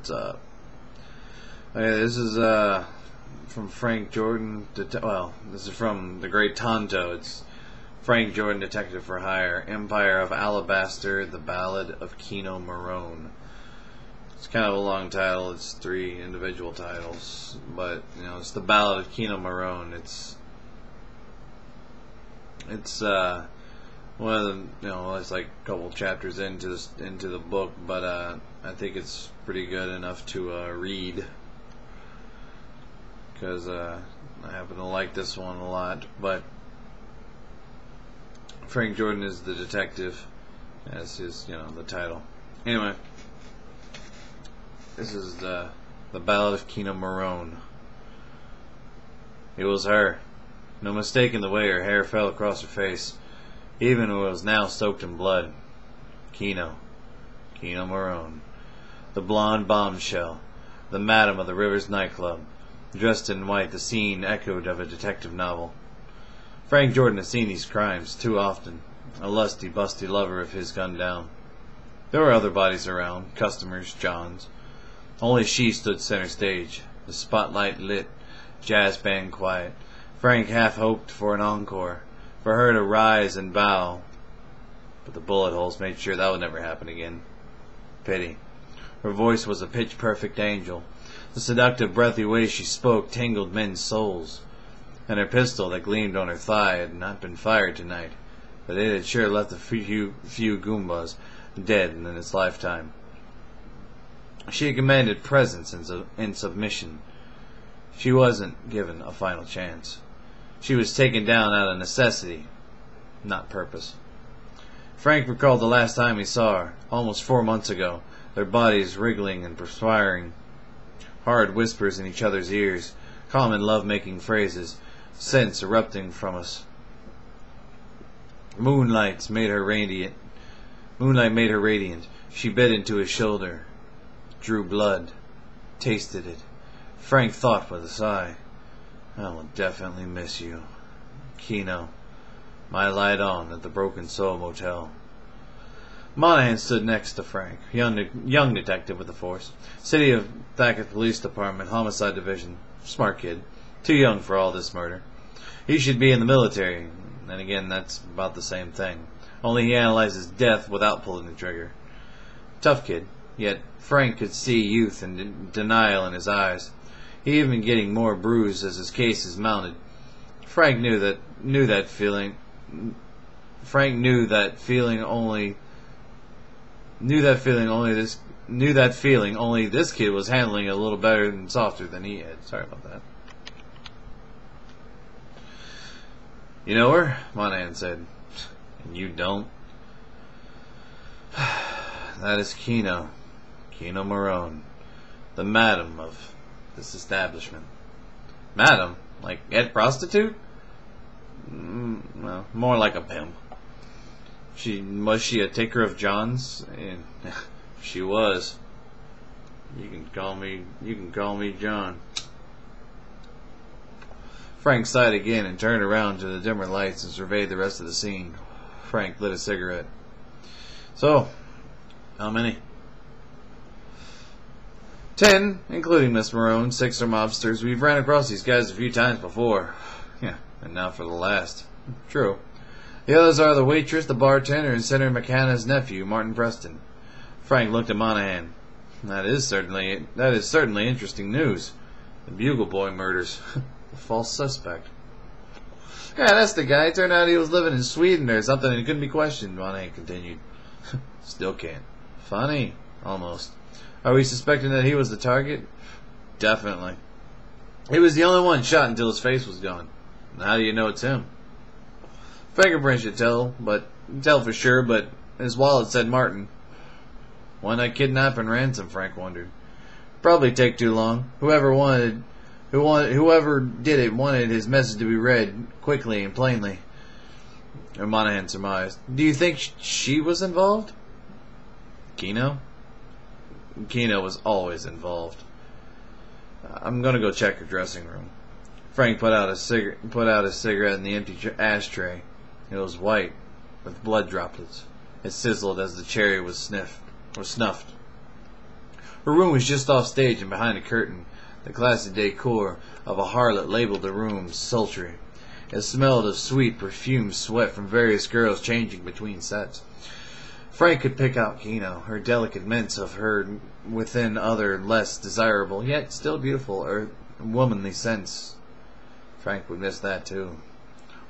What's up? Okay, this is from Frank Jordan. Well, this is from the Great Tonto. It's Frank Jordan, Detective for Hire, Empire of Alabaster, The Ballad of Kino Morone. It's kind of a long title. It's 3 individual titles, but it's The Ballad of Kino Morone. It's one of the it's like a couple chapters into the book, but I think it's pretty good enough to read because I happen to like this one a lot. But Frank Jordan is the detective, as his the title. Anyway, this is the Ballad of Kino Morone. It was her. No mistake in the way her hair fell across her face, even when it was now soaked in blood. Kino Morone, the blonde bombshell, the madam of the Rivers nightclub, dressed in white. The scene echoed of a detective novel. Frank Jordan had seen these crimes too often. A lusty, busty lover of his gunned down. There were other bodies around, customers, Johns. Only she stood center stage, the spotlight lit, jazz band quiet. Frank half hoped for an encore, for her to rise and bow, but the bullet holes made sure that would never happen again. Pity. Her voice was a pitch-perfect angel. The seductive, breathy way she spoke tingled men's souls. And her pistol that gleamed on her thigh had not been fired tonight, but it had sure left a few Goombas dead in its lifetime. She had commanded presence and submission. She wasn't given a final chance. She was taken down out of necessity, not purpose. Frank recalled the last time he saw her, almost 4 months ago, their bodies wriggling and perspiring, hard whispers in each other's ears, common love-making phrases, scents erupting from us. Moonlight made her radiant. She bit into his shoulder, drew blood, tasted it. Frank thought with a sigh, I will definitely miss you. Kino. My light on at the Broken Soul Motel. Monahan stood next to Frank, young detective with the force. City of Thackett Police Department, Homicide Division. Smart kid. Too young for all this murder. He should be in the military. And again, that's about the same thing. Only he analyzes death without pulling the trigger. Tough kid. Yet Frank could see youth and denial in his eyes. He had been getting more bruised as his cases mounted. Frank knew that feeling only this kid was handling it a little better and softer than he had. Sorry about that. You know her? Monahan said. And you don't? That is Kino Morone, the madam of this establishment. Madam? Like head prostitute? Well, more like a pimp. Was she a taker of Johns? She was. You can call me John. Frank sighed again and turned around to the dimmer lights and surveyed the rest of the scene. Frank lit a cigarette. So, how many? 10, including Miss Morone. 6 are mobsters. We've ran across these guys a few times before. Yeah, and now for the last. True. The others are the waitress, the bartender, and Senator McKenna's nephew, Martin Preston. Frank looked at Monahan. That is certainly interesting news. The Bugle Boy murders. The false suspect. Yeah, that's the guy. It turned out he was living in Sweden or something and he couldn't be questioned, Monahan continued. Still can't. Funny. Almost. Are we suspecting that he was the target? Definitely. He was the only one shot until his face was gone. How do you know it's him? Fingerprints should tell for sure, but his wallet said Martin. Why not kidnap and ransom, Frank wondered. Probably take too long. Whoever did it wanted his message to be read quickly and plainly. Or Monahan surmised. Do you think she was involved? Kino? Kino was always involved. I'm gonna go check her dressing room. Frank put out his cigarette in the empty ashtray. It was white, with blood droplets. It sizzled as the cherry was snuffed. Her room was just off stage and behind a curtain. The classy decor of a harlot labeled the room sultry. It smelled of sweet, perfumed sweat from various girls changing between sets. Frank could pick out Kino, her delicate mints of her within other less desirable, yet still beautiful, or womanly scents. Frank would miss that too.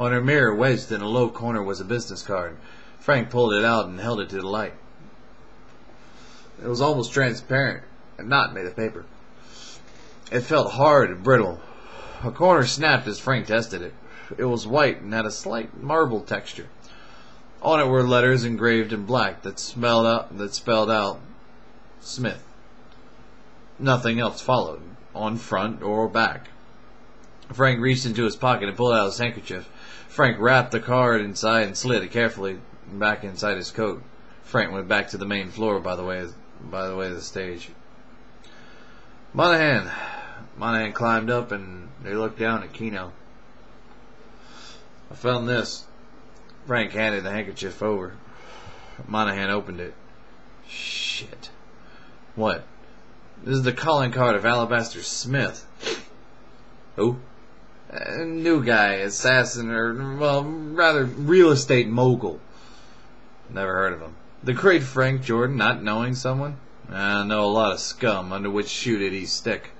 On her mirror, wedged in a low corner, was a business card. Frank pulled it out and held it to the light. It was almost transparent and not made of paper. It felt hard and brittle. A corner snapped as Frank tested it. It was white and had a slight marble texture. On it were letters engraved in black that spelled out Smith. Nothing else followed, on front or back. Frank reached into his pocket and pulled out his handkerchief. Frank wrapped the card inside and slid it carefully back inside his coat. Frank went back to the main floor by the way of the stage. Monahan climbed up and they looked down at Kino. I found this. Frank handed the handkerchief over. Monahan opened it. Shit. What? This is the calling card of Alabaster Smith. Who? A new guy, assassin, or, well, rather, real estate mogul. Never heard of him. The great Frank Jordan, not knowing someone? I know a lot of scum under which shoe did he stick.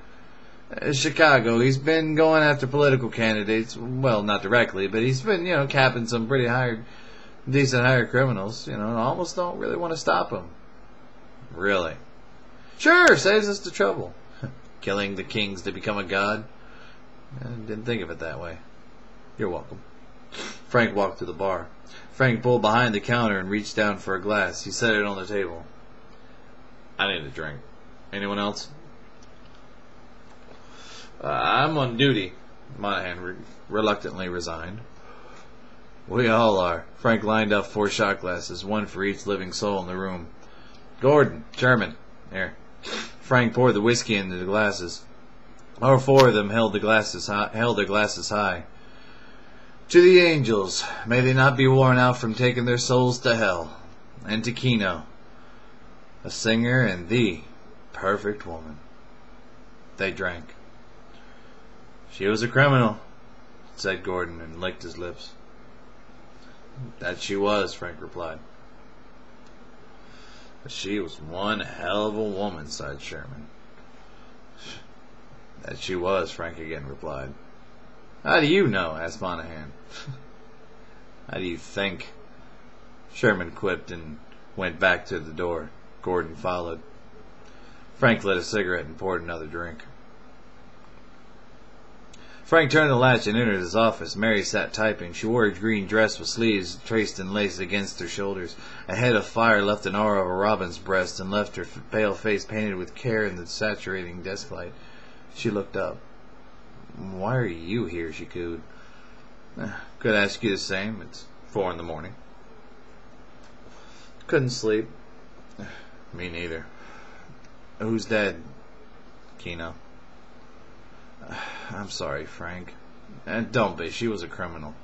Chicago, he's been going after political candidates. Well, not directly, but he's been, capping some pretty decent hired criminals, and almost don't really want to stop him. Really? Sure, saves us the trouble. Killing the kings to become a god? I didn't think of it that way. You're welcome. Frank walked to the bar. Frank pulled behind the counter and reached down for a glass. He set it on the table. I need a drink. Anyone else? I'm on duty. Monahan reluctantly resigned. We all are. Frank lined up 4 shot glasses, one for each living soul in the room. Gordon, Sherman. Here. Frank poured the whiskey into the glasses. All 4 of them held their glasses high. To the angels, may they not be worn out from taking their souls to hell. And to Kino, a singer and the perfect woman. They drank. She was a criminal, said Gordon, and licked his lips. That she was, Frank replied. But she was one hell of a woman, sighed Sherman. That she was, Frank again replied. How do you know? Asked Monahan. How do you think? Sherman quipped and went back to the door. Gordon followed. Frank lit a cigarette and poured another drink. Frank turned the latch and entered his office. Mary sat typing. She wore a green dress with sleeves traced and laced against her shoulders. A head of fire left an aura of a robin's breast and left her pale face painted with care in the saturating desk light. She looked up. Why are you here? She cooed. Could ask you the same. It's 4 in the morning. Couldn't sleep. Me neither. Who's dead? Kino. I'm sorry, Frank. Don't be. She was a criminal.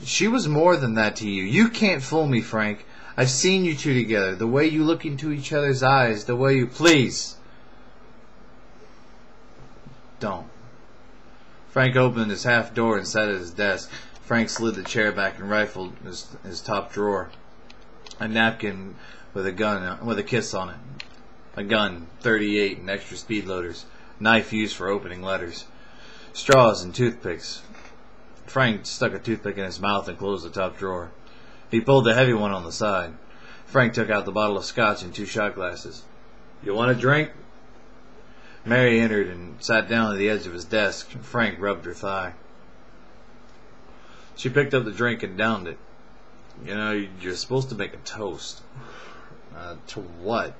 She was more than that to you. You can't fool me, Frank. I've seen you two together. The way you look into each other's eyes. The way you... Please. Don't. Frank opened his half door and sat at his desk. Frank slid the chair back and rifled his top drawer. A napkin with a kiss on it. A gun, 38 and extra speed loaders. Knife used for opening letters. Straws and toothpicks. Frank stuck a toothpick in his mouth and closed the top drawer. He pulled the heavy one on the side. Frank took out the bottle of scotch and 2 shot glasses. You want a drink? Mary entered and sat down at the edge of his desk. Frank rubbed her thigh. She picked up the drink and downed it. You're supposed to make a toast. To what?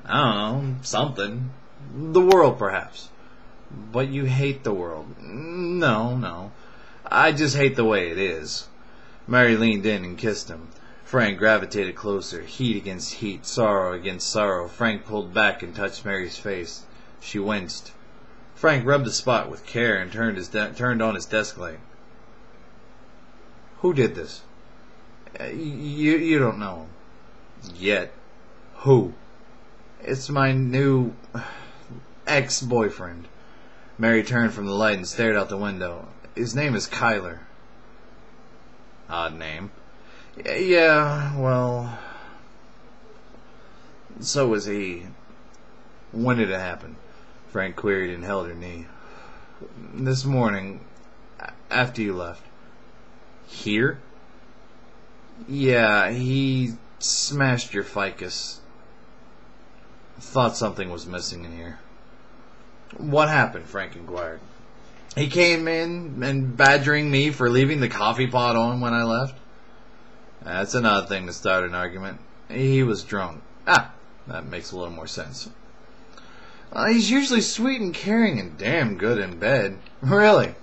I don't know. Something. The world, perhaps. But you hate the world. No. I just hate the way it is. Mary leaned in and kissed him. Frank gravitated closer. Heat against heat. Sorrow against sorrow. Frank pulled back and touched Mary's face. She winced. Frank rubbed the spot with care and turned on his desk light. Who did this? You don't know. Yet. Who? It's my new ex-boyfriend. Mary turned from the light and stared out the window. His name is Kyler. Odd name. Yeah, well, so was he. When did it happen? Frank queried and held her knee. This morning, after you left. Here? Yeah, he smashed your ficus. Thought something was missing in here. What happened? Frank inquired. He came in and badgering me for leaving the coffee pot on when I left. That's an odd thing to start an argument. He was drunk. Ah, that makes a little more sense. He's usually sweet and caring and damn good in bed. Really?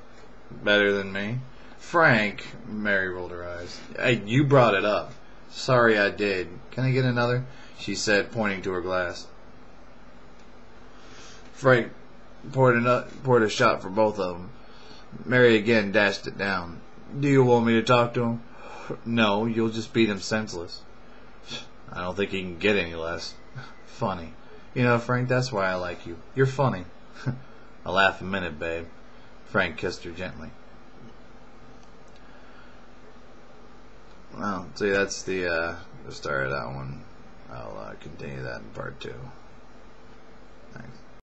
Better than me? Frank, Mary rolled her eyes. Hey, you brought it up. Sorry I did. Can I get another? She said, pointing to her glass. Frank poured a shot for both of them. Mary again dashed it down. Do you want me to talk to him? No, you'll just beat him senseless. I don't think he can get any less. Funny. You know, Frank, that's why I like you. You're funny. I'll laugh a minute, babe. Frank kissed her gently. Well, see, that's the start of that one. I'll continue that in part 2. Thanks.